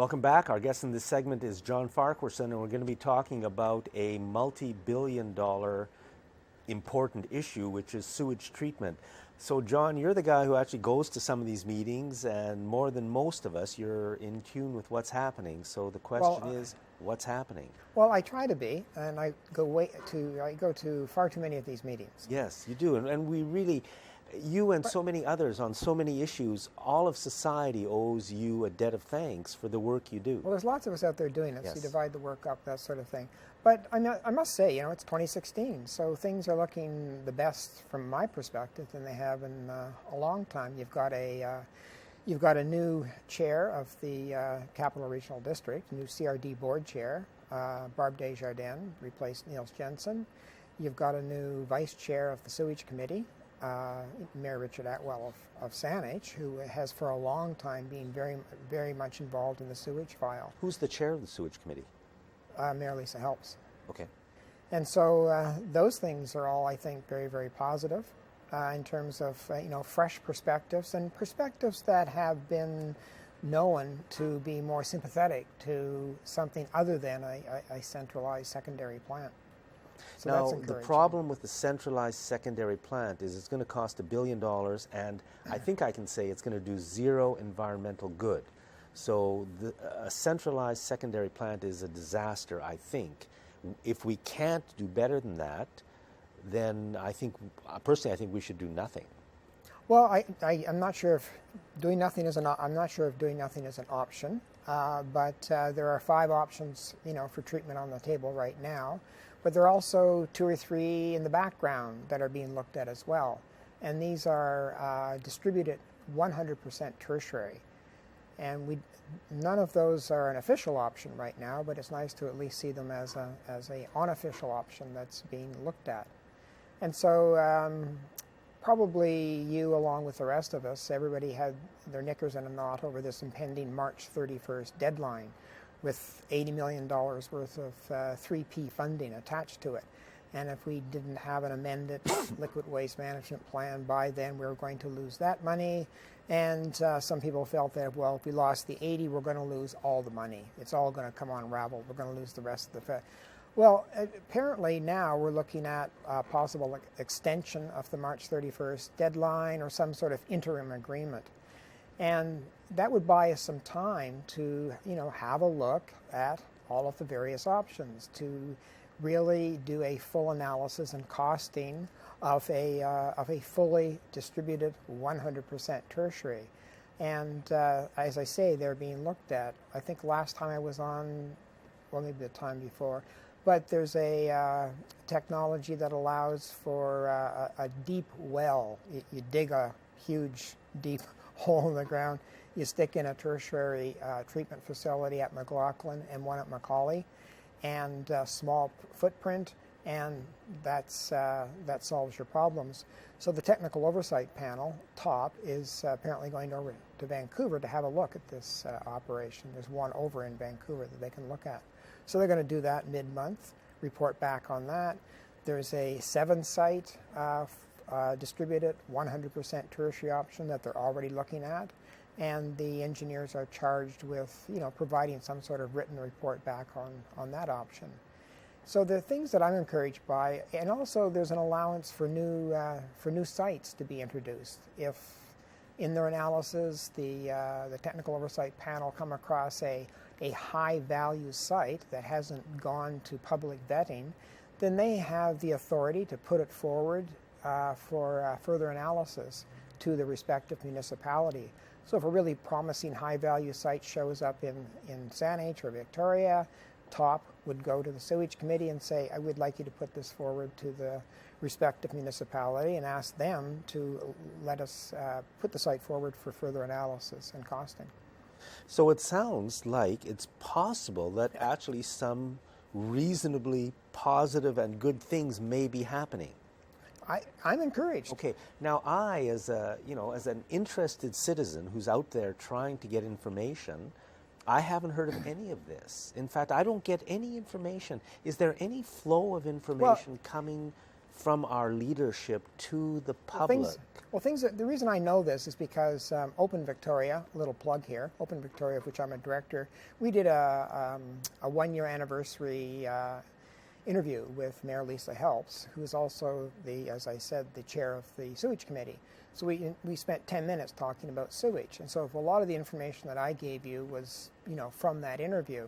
Welcome back. Our guest in this segment is John Farquharson, and we're going to be talking about a multi-billion-dollar important issue, which is sewage treatment. So, John, you're the guy who actually goes to some of these meetings, and more than most of us, you're in tune with what's happening. So the question is, what's happening? Well, I try to be, and I go to far too many of these meetings. Yes, you do, and we really, you and so many others on so many issues, all of society owes you a debt of thanks for the work you do. Well, there's lots of us out there doing it, Yes. so you divide the work up, that sort of thing. But I must say, it's 2016, so things are looking the best from my perspective than they have in a long time. You've got a new chair of the Capital Regional District, new CRD board chair, Barb Desjardins, replaced Niels Jensen. You've got a new vice chair of the Sewage Committee, Mayor Richard Atwell of Saanich, who has for a long time been very, very much involved in the sewage file. Who's the chair of the Sewage Committee? Mayor Lisa Helps. Okay. And so those things are all, I think, very, very positive in terms of fresh perspectives and perspectives that have been known to be more sympathetic to something other than a centralized secondary plant. So now, that's the encouraging. problem with the centralized secondary plant is it's going to cost $1 billion, and I think I can say it's going to do zero environmental good. So a centralized secondary plant is a disaster, I think. If we can't do better than that, then personally, I think we should do nothing. Well, I'm not sure if doing nothing is an option, but there are 5 options, for treatment on the table right now. But there are also 2 or 3 in the background that are being looked at as well, and these are distributed 100% tertiary. And none of those are an official option right now, but it's nice to at least see them as a unofficial option that's being looked at. And so probably you, along with the rest of us, everybody had their knickers in a knot over this impending March 31st deadline with $80 million worth of 3P funding attached to it. And if we didn't have an amended liquid waste management plan by then, we were going to lose that money. And some people felt that, well, if we lost the 80, we're going to lose all the money. It's all going to come unraveled. We're going to lose the rest of the Well, apparently now we're looking at a possible extension of the March 31st deadline or some sort of interim agreement. And that would buy us some time to, have a look at all of the various options, to really do a full analysis and costing of a fully distributed 100% tertiary. And as I say, they're being looked at. I think last time I was on, well, maybe the time before, but there's a technology that allows for a deep well. You dig a huge, deep hole in the ground, you stick in a tertiary treatment facility at McLaughlin and one at Macaulay, and a small footprint, and that solves your problems. So the Technical Oversight Panel, TOP, is apparently going over to Vancouver to have a look at this operation. There's one over in Vancouver that they can look at. So they're going to do that mid-month, report back on that. There's a 7-site distributed 100% tertiary option that they're already looking at, and the engineers are charged with providing some sort of written report back on that option. So the things that I'm encouraged by, and also there's an allowance for new sites to be introduced. If in their analysis the Technical Oversight Panel come across a high value site that hasn't gone to public vetting, then they have the authority to put it forward for further analysis to the respective municipality. So if a really promising high value site shows up in Saanich or Victoria, TOP would go to the Sewage Committee and say, I would like you to put this forward to the respective municipality, and ask them to let us put the site forward for further analysis and costing. So it sounds like it's possible that actually some reasonably positive and good things may be happening. I'm encouraged. Okay. Now, I, as an interested citizen who's out there trying to get information, I haven't heard of any of this. In fact, I don't get any information. Is there any flow of information coming from our leadership to the public? The reason I know this is because Open Victoria, a little plug here, Open Victoria, of which I'm a director, we did a one-year anniversary interview with Mayor Lisa Helps, who is also, as I said, the chair of the sewage committee. So we spent 10 minutes talking about sewage. And so if a lot of the information that I gave you was, from that interview.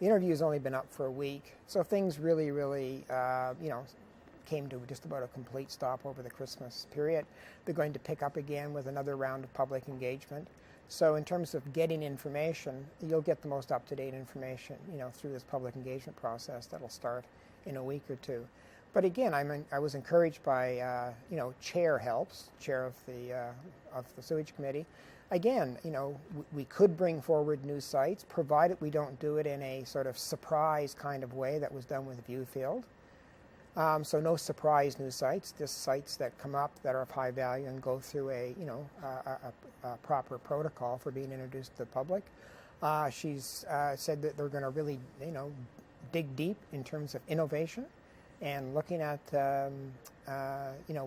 The interview has only been up for a week, so things really, came to just about a complete stop over the Christmas period. They're going to pick up again with another round of public engagement. So in terms of getting information, you'll get the most up-to-date information, through this public engagement process that'll start in a week or two. But again, I was encouraged by, Chair Helps, chair of the Sewage Committee. Again, we could bring forward new sites, provided we don't do it in a sort of surprise kind of way that was done with Viewfield. So no surprise new sites, just sites that come up that are of high value and go through a proper protocol for being introduced to the public. She's said that they're going to really, dig deep in terms of innovation and looking at,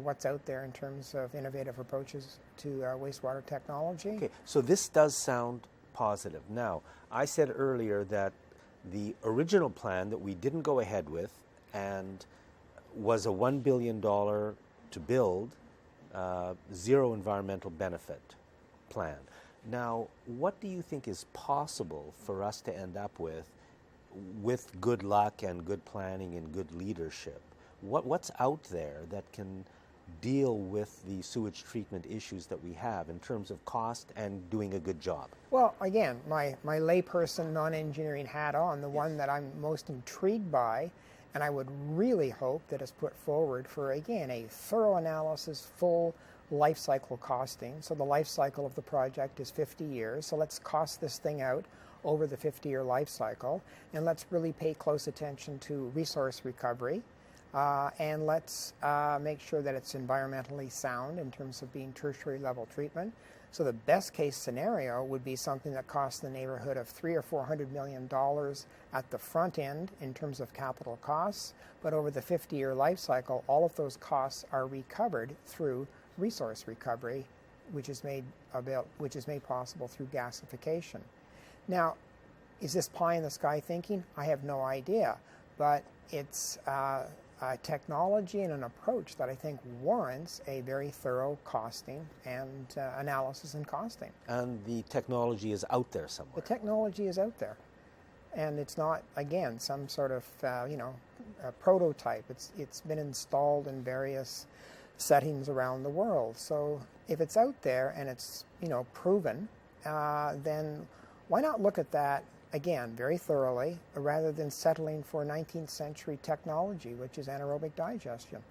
what's out there in terms of innovative approaches to wastewater technology. Okay, so this does sound positive. Now, I said earlier that the original plan that we didn't go ahead with and was a $1 billion to build zero environmental benefit plan. Now, what do you think is possible for us to end up with good luck and good planning and good leadership? What's out there that can deal with the sewage treatment issues that we have in terms of cost and doing a good job? Well, again, my layperson, non-engineering hat on, the one that I'm most intrigued by, and I would really hope that is put forward for, again, a thorough analysis, full life cycle costing. So the life cycle of the project is 50 years. So let's cost this thing out over the 50-year life cycle, and let's really pay close attention to resource recovery, and let's make sure that it's environmentally sound in terms of being tertiary level treatment. So the best case scenario would be something that costs the neighborhood of $300 or $400 million at the front end in terms of capital costs, but over the 50-year life cycle, all of those costs are recovered through resource recovery, which is made possible through gasification. Now, is this pie in the sky thinking? I have no idea, but it's a technology and an approach that I think warrants a very thorough costing and analysis and costing. And the technology is out there somewhere. The technology is out there, and it's not, again, some sort of a prototype. It's been installed in various settings around the world. So if it's out there and it's proven, then why not look at that again very thoroughly, rather than settling for 19th century technology, which is anaerobic digestion?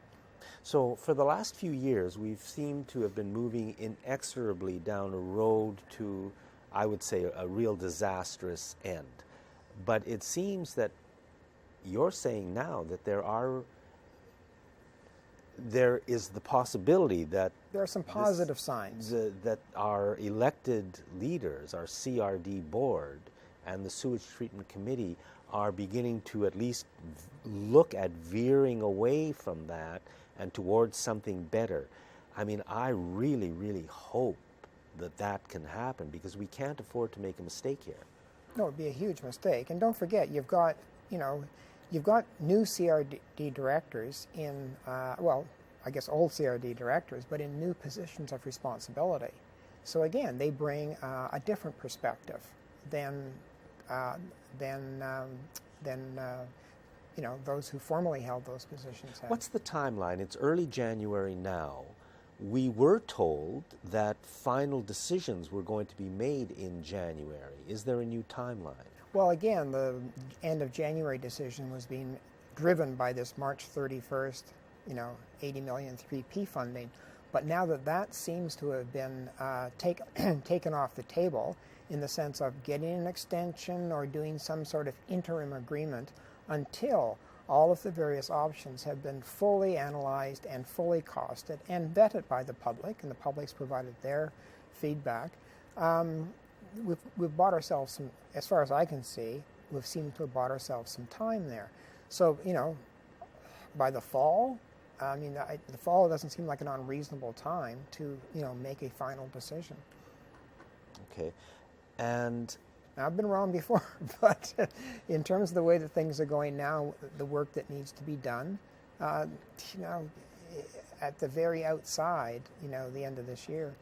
So for the last few years, we've seemed to have been moving inexorably down a road to, I would say, a real disastrous end. But it seems that you're saying now that there is the possibility that there are some positive signs that our elected leaders, our CRD board, and the Sewage Treatment Committee are beginning to at least look at veering away from that and towards something better. I mean, I really, really hope that can happen, because we can't afford to make a mistake here. No, it would be a huge mistake. And don't forget, you've got new CRD directors in, I guess old CRD directors, but in new positions of responsibility. So again, they bring a different perspective than those who formerly held those positions had. What's the timeline? It's early January now. We were told that final decisions were going to be made in January. Is there a new timeline? Well, again, the end of January decision was being driven by this March 31st, $80 million 3P funding. But now that seems to have been taken off the table, in the sense of getting an extension or doing some sort of interim agreement until all of the various options have been fully analyzed and fully costed and vetted by the public, and the public's provided their feedback. We've bought ourselves some, as far as I can see, we've seemed to have bought ourselves some time there. So, by the fall, I mean, the fall doesn't seem like an unreasonable time to, make a final decision. Okay. And Now, I've been wrong before, but in terms of the way that things are going now, the work that needs to be done, at the very outside, the end of this year.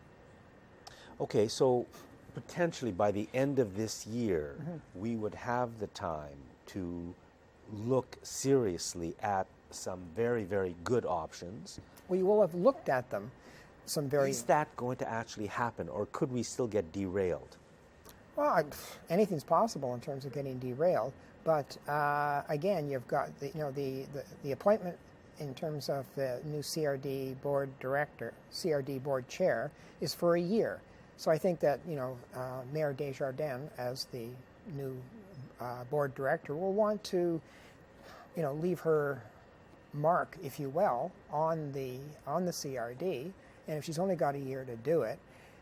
okay, so potentially by the end of this year, we would have the time to look seriously at some very, very good options. We will have looked at them. Is that going to actually happen, or could we still get derailed? Well, anything's possible in terms of getting derailed, but again, you've got the appointment in terms of the new CRD board director, CRD board chair, is for a year. So I think that Mayor Desjardins, as the new board director, will want to leave her mark, if you will, on the CRD. And if she's only got a year to do it,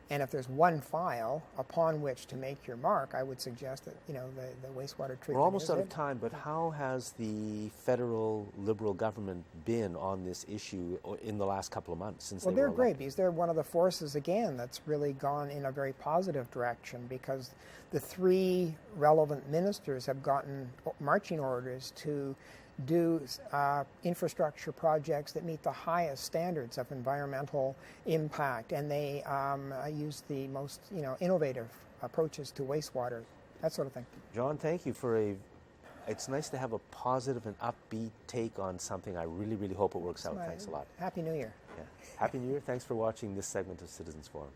and if there's one file upon which to make your mark, I would suggest that the wastewater treatment. We're almost out of time, but how has the federal Liberal government been on this issue in the last couple of months since Well, they were they're great elected? because they're one of the forces again that's really gone in a very positive direction, because the three relevant ministers have gotten marching orders to do infrastructure projects that meet the highest standards of environmental impact, and they use the most innovative approaches to wastewater, that sort of thing. John, thank you it's nice to have a positive and upbeat take on something. I really, really hope it works out. Thanks a lot. Happy New Year. Yeah. Happy New Year. Thanks for watching this segment of Citizens Forum.